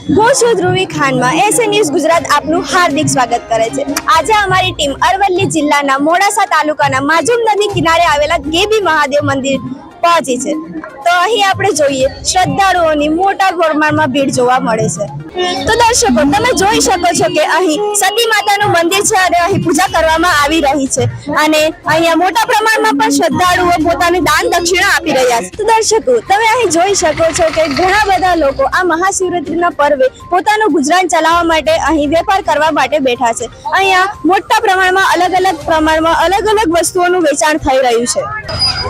હું છું Dhruvi ખાનમાં SA news Gujarat આપનું હાર્દિક સ્વાગત કરે છે। આજે અમારી ટીમ અરવલ્લી જિલ્લાના મોડાસા તાલુકાના માજુમ નદી કિનારે આવેલા ગેબી મહાદેવ મંદિર પહોંચી છે। તો અહીં આપણે જોઈએ શ્રદ્ધાળુઓની મોટા પ્રમાણમાં ભીડ જોવા મળે છે। તો દર્શકો તમે જોઈ શકો છો કે અહીં સતી માતાનું મંદિર છે અને અહીં પૂજા કરવામાં આવી રહી છે અને અહીંયા મોટા પ્રમાણમાં પણ શ્રદ્ધાળુઓ પોતાની દાન દક્ષિણા આપી રહ્યા છે। તો દર્શકો તમે અહીં જોઈ શકો છો કે ઘણા બધા લોકો આ મહાશિવરાત્રીના પર્વે પોતાનું ગુજરાન ચલાવવા માટે અહીં વેપાર કરવા માટે બેઠા છે। અહીંયા મોટા પ્રમાણમાં અલગ અલગ વસ્તુઓનું વેચાણ થઈ રહ્યું છે।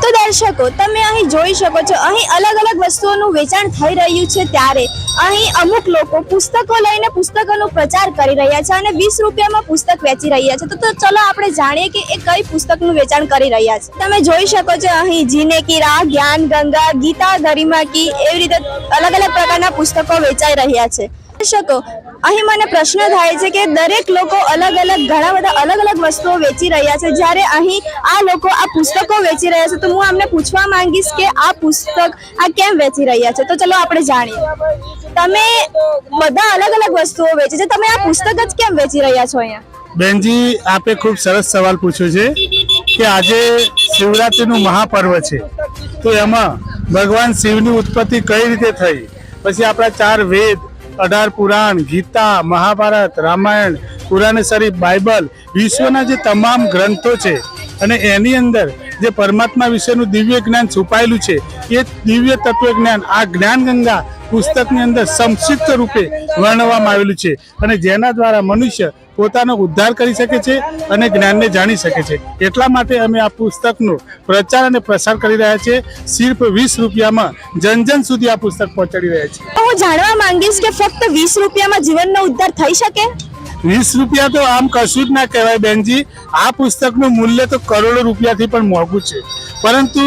તો દર્શકો તમે અહીં જોઈ શકો છો અહીં અલગ અલગ વસ્તુઓનું વેચાણ થઈ રહ્યું છે ત્યારે અહીં અમુક લોકો પુસ્તકો લઈને પુસ્તકોનો પ્રચાર કરી રહ્યા છે અને 20 રૂપિયામાં પુસ્તક વેચી રહ્યા છે। તો ચલો આપણે જાણીએ કે એ કઈ પુસ્તકનું વેચાણ કરી રહ્યા છે। તમે જોઈ શકો છો અહીં જીને કી રાહ, જ્ઞાન ગંગા, ગીતા ગરિમા કી એવી રીતે અલગ અલગ પ્રકારના પુસ્તકો વેચાઈ રહ્યા છે। દર્શકો અહીં મને પ્રશ્ન થાય છે કે દરેક લોકો ઘણા બધા અલગ અલગ વસ્તુઓ વેચી રહ્યા છે જ્યારે અહીં આ લોકો આ પુસ્તકો વેચી રહ્યા છે। તો હું આમને પૂછવા માંગીશ કે આ પુસ્તક આ કેમ વેચી રહ્યા છે। તો ચલો આપણે જાણીએ। તમે બધા અલગ અલગ વસ્તુઓ વેચે છે, તમે આ પુસ્તક જ કેમ વેચી રહ્યા છો અહીંયા? બેનજી, આપે ખૂબ સરસ સવાલ પૂછ્યો છે કે આજે શિવરાત્રીનું મહાપર્વ છે તો એમાં ભગવાન શિવની ઉત્પત્તિ કઈ રીતે થઈ, પછી આપણા 4 વેદ, 18 પુરાણ, ગીતા, મહાભારત, રામાયણ, કુરાન શરીફ, બાઇબલ, વિશ્વના જે તમામ ગ્રંથો છે અને એની અંદર જે પરમાત્મા વિશેનું દિવ્ય જ્ઞાન છુપાયેલું છે એ દિવ્ય તત્વ જ્ઞાન આ જ્ઞાન ગંગા પુસ્તકની અંદર સંક્ષિપ્ત રૂપે વર્ણવવામાં આવેલું છે અને જેના દ્વારા મનુષ્ય પોતાનો ઉદ્ધાર કરી શકે છે અને જ્ઞાનને જાણી શકે છે। એટલા માટે અમે આ પુસ્તકનો પ્રચાર અને પ્રસાર કરી રહ્યા છીએ। સિર્ફ 20 રૂપિયામાં જન સુધી આ પુસ્તક પહોંચાડી રહ્યા છીએ। હું જાણવા માંગીશ કે ફક્ત 20 રૂપિયામાં જીવનનો ઉદ્ધાર થઈ શકે? 20 રૂપિયા તો આમ કશું જ ના કહેવાય બેનજી। આ પુસ્તકનું મૂલ્ય તો કરોડો રૂપિયાથી પણ મોંઘું છે, પરંતુ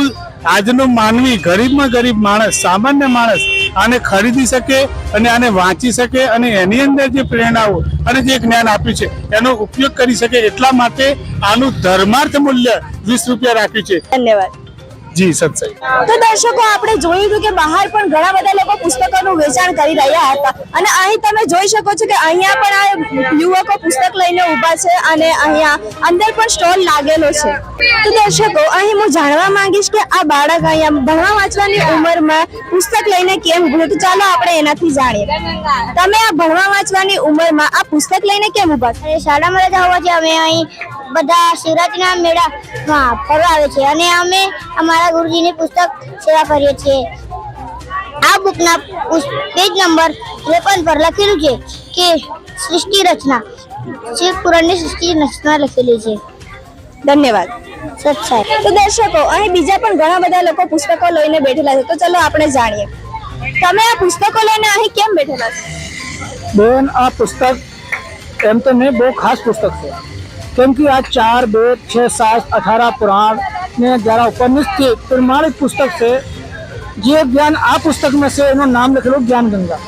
આજનો માનવી, ગરીબમાં ગરીબ માણસ, સામાન્ય માણસ આને ખરીદી શકે અને આને વાંચી શકે અને એની અંદર જે પ્રેરણાઓ અને જે જ્ઞાન આપ્યું છે એનો ઉપયોગ કરી શકે, એટલા માટે આનું ધર્માર્થ મૂલ્ય 20 રૂપિયા રાખ્યું છે। ધન્યવાદ જી સત્સંગ। તો દર્શકો આપણે જોયું હતું કે બહાર પણ ઘણા બધા લોકો પુસ્તકોનું વેચાણ કરી રહ્યા હતા અને અહીં તમે જોઈ શકો છો કે અહીંયા પણ આ યુવકો પુસ્તક લઈને ઊભા છે અને અહીંયા અંદર પણ સ્ટોલ લાગેલો છે। તો દર્શકો અહીં હું જાણવા માંગીશ કે આ બાળક અહીંયા ભણવા વાંચવાની ઉંમરમાં પુસ્તક લઈને કેમ ઊભું છે। તો ચાલો આપણે એનાથી જાણીએ। તમે આ ભણવા વાંચવાની ઉંમરમાં આ પુસ્તક લઈને કેમ ઊભા છો? શાળામાં રજા હોવાથી અમે અહીં બધા શિવરાત્રીના મેળામાં ફરવા આવે છે અને અમે અમારા ગુરુજીની પુસ્તક સેવા કરીએ છીએ। આ બુકના પેજ નંબર 53 પર લખેલું છે કે સૃષ્ટિ રચના, શિવ પુરાણની સૃષ્ટિ રચના લખેલી છે। ધન્યવાદ સત્સાઈ। તો દર્શકો અહીં બીજા પણ ઘણા બધા લોકો પુસ્તકો લઈને બેઠેલા છે। તો ચલો આપણે જાણીએ। તમે આ પુસ્તકો લઈને અહીં કેમ બેઠેલા છો? બેન, આ પુસ્તક એમ તો નહીં, બહુ ખાસ પુસ્તક છે કેમ કે આ 4 वेद, 6 शास्त्र, 18 पुराण ने 11 उपनिषद के प्रमाणित पुस्तक से ये ज्ञान आ पुस्तक में से इन्होंने नाम लिखे लो ज्ञान गंगा।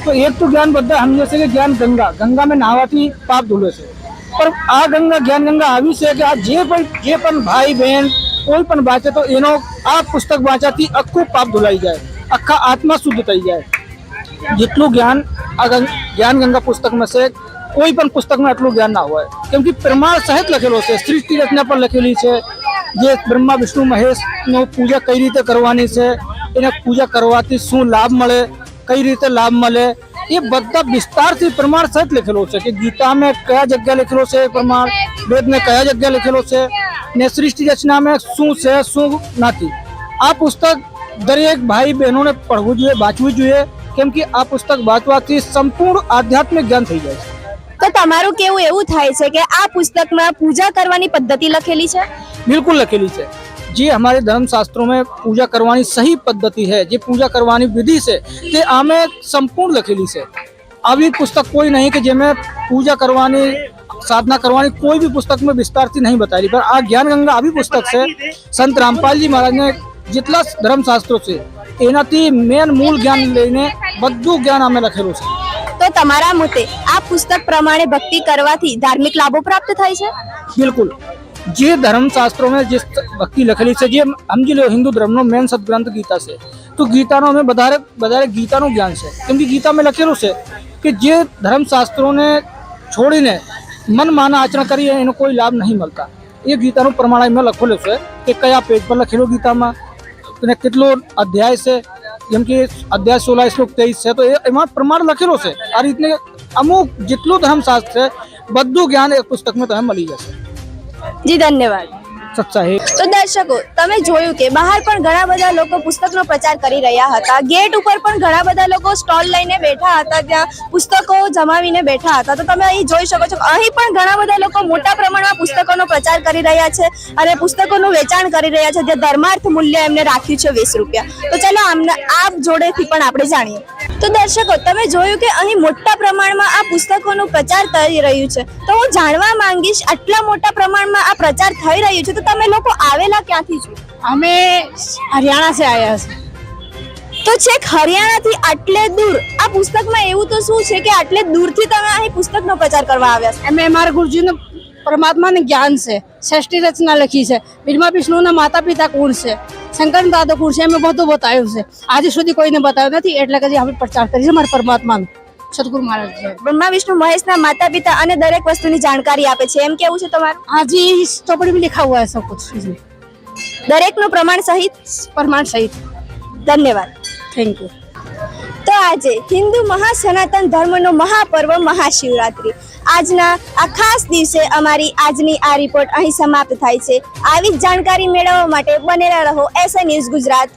तो एक तो ज्ञान बद्दा हम जैसे कि ज्ञान गंगा, गंगा में नहावाती पाप धुले से, पर आ गंगा ज्ञान गंगा આવી છે કે આ જે પણ ભાઈ બહેન કોઈ પણ વાંચે તો એનો આ પુસ્તક વાંચાથી આખું પાપ ધુલાઈ જાય, આખા આત્મા શુદ્ધ થઈ જાય। જેટલું જ્ઞાન આ જ્ઞાન ગંગા પુસ્તકમાં છે કોઈ પણ પુસ્તકમાં એટલું જ્ઞાન ના હોય કેમ કે પ્રમાણ સહિત લખેલો છે। સૃષ્ટિ રચના પર લખેલી છે, જે બ્રહ્મા વિષ્ણુ મહેશનો પૂજા કઈ રીતે કરવાની છે, એને પૂજા કરવાથી શું લાભ મળે, કઈ રીતે લાભ મળે, એ બધા વિસ્તારથી પ્રમાણ સહિત લખેલો છે કે ગીતામાં કયા જગ્યા લખેલો છે પ્રમાણ, વેદમાં કયા જગ્યા લખેલો છે ને સૃષ્ટિ રચનામાં શું છે શું નથી। આ પુસ્તક દરેક ભાઈ બહેનોને પઢવું જોઈએ, વાંચવું જોઈએ કેમ કે આ પુસ્તક વાંચવાથી સંપૂર્ણ આધ્યાત્મિક જ્ઞાન થઈ જાય છે। તો તમારું કેવું એવું થાય છે કે આ પુસ્તકમાં પૂજા કરવાની પદ્ધતિ લખેલી છે? बिल्कुल लखेली है। जी हमारे धर्म शास्त्रों में पूजा करवानी सही पद्धति है, जी पूजा करवानी विधि से ते आमे संपूर्ण लखेली है। अभी पुस्तक कोई नहीं कि जेमें पूजा करवानी, साधना करवानी कोई भी पुस्तक में विस्तार से नहीं बताई, पर आ ज्ञान गंगा अभी पुस्तक से संत रामपाल जी महाराज ने जितला धर्म शास्त्रों से एनाथी मेन मूल ज्ञान लेने बधु ज्ञान आमे लखेलू है। तो तमारा मते आ पुस्तक प्रमाणे भक्ति करवाथी धार्मिक लाभो प्राप्त थाय छे? बिल्कुल। जे धर्म शास्त्रों में जिस भक्ति लखेली है, जे समझी लो हिंदू धर्म नो मेन सदग्रंथ गीता से, तो गीता नो में बधारे गीता नो ज्ञान है केम कि गीता में लखेलू है કે જે ધર્મશાસ્ત્રોને છોડીને મનમાના આચરણ કરીએ એનો કોઈ લાભ નહીં મળતા. એ ગીતાનું પ્રમાણ એમાં લખેલું છે કે કયા પેજ પર લખેલું ગીતામાં અને કેટલો અધ્યાય છે. જેમ કે અધ્યાય 16 શ્લોક 23 છે, તો એમાં પ્રમાણ લખેલો છે. આ રીતને અમુક જેટલું ધર્મશાસ્ત્ર છે બધું જ્ઞાન એક પુસ્તકમાં તમે મળી જશે. જી ધન્યવાદ. સચ્ચાઈ. તો દર્શકો, તમે જોયું કે બહાર પણ ઘણા બધા લોકો પુસ્તકનો પ્રચાર કરી રહ્યા હતા. ગેટ ઉપર પણ ઘણા બધા લોકો સ્ટોલ લઈને બેઠા હતા, ત્યાં પુસ્તકો જમાવીને બેઠા હતા. તો તમે અહીં જોઈ શકો છો અહીં પણ ઘણા બધા લોકો મોટા પ્રમાણમાં પુસ્તકોનો પ્રચાર કરી રહ્યા છે અને પુસ્તકોનું વેચાણ કરી રહ્યા છે, જે ધર્માર્થ મૂલ્ય એમને રાખ્યું છે 20 રૂપિયા. તો ચાલો આપ જોડેથી પણ આપણે જાણીએ. તો દર્શકો, તમે જોયું કે અહીં મોટા પ્રમાણમાં આ પુસ્તકોનું પ્રચાર થઈ રહ્યું છે. તો હું જાણવા માંગીશ, આટલા મોટા પ્રમાણમાં આ પ્રચાર થઈ રહ્યું છે, તો તમે લોકો આવેલા ક્યાંથી છો? અમે હરિયાણા से आया है. તો છેક હરિયાણાથી આટલે દૂર આ પુસ્તકમાં એવું તો શું છે કે આટલે દૂરથી તમે અહીં પુસ્તકનો પ્રચાર કરવા આવ્યા છો? અમે અમારા ગુરુજીને પરમાત્માને જ્ઞાન છે, ષષ્ઠી રચના લખી છે, બ્રહ્મા વિષ્ણુના માતા પિતા કોણ છે, શંકર દાદા કોણ છે, અમે બધું બતાવ્યું છે. આજે સુધી કોઈને બતાવ્યું નથી, એટલે કે અમે પ્રચાર કરીએ છીએ અમારા પરમાત્માનો. સદગુરુ મહારાજ છે. બ્રહ્મા વિષ્ણુ મહેશના માતા પિતા અને દરેક વસ્તુની જાણકારી આપે છે, એમ કેવું છે તમારું? आज ही इस चौपड़ी में लिखा हुआ है सब कुछ इसमें, દરેકનું પ્રમાણ સહિત. प्रमाण सहित. ધન્યવાદ. Thank you. તો આજે હિન્દુ મહાસનાતન ધર્મનો મહાપર્વ મહાશિવરાત્રી, આજના આ ખાસ દિવસે અમારી આજની આ રિપોર્ટ અહીં સમાપ્ત થાય છે. આવી જ જાણકારી મેળવવા માટે બનેલા રહો SN ન્યૂઝ ગુજરાત.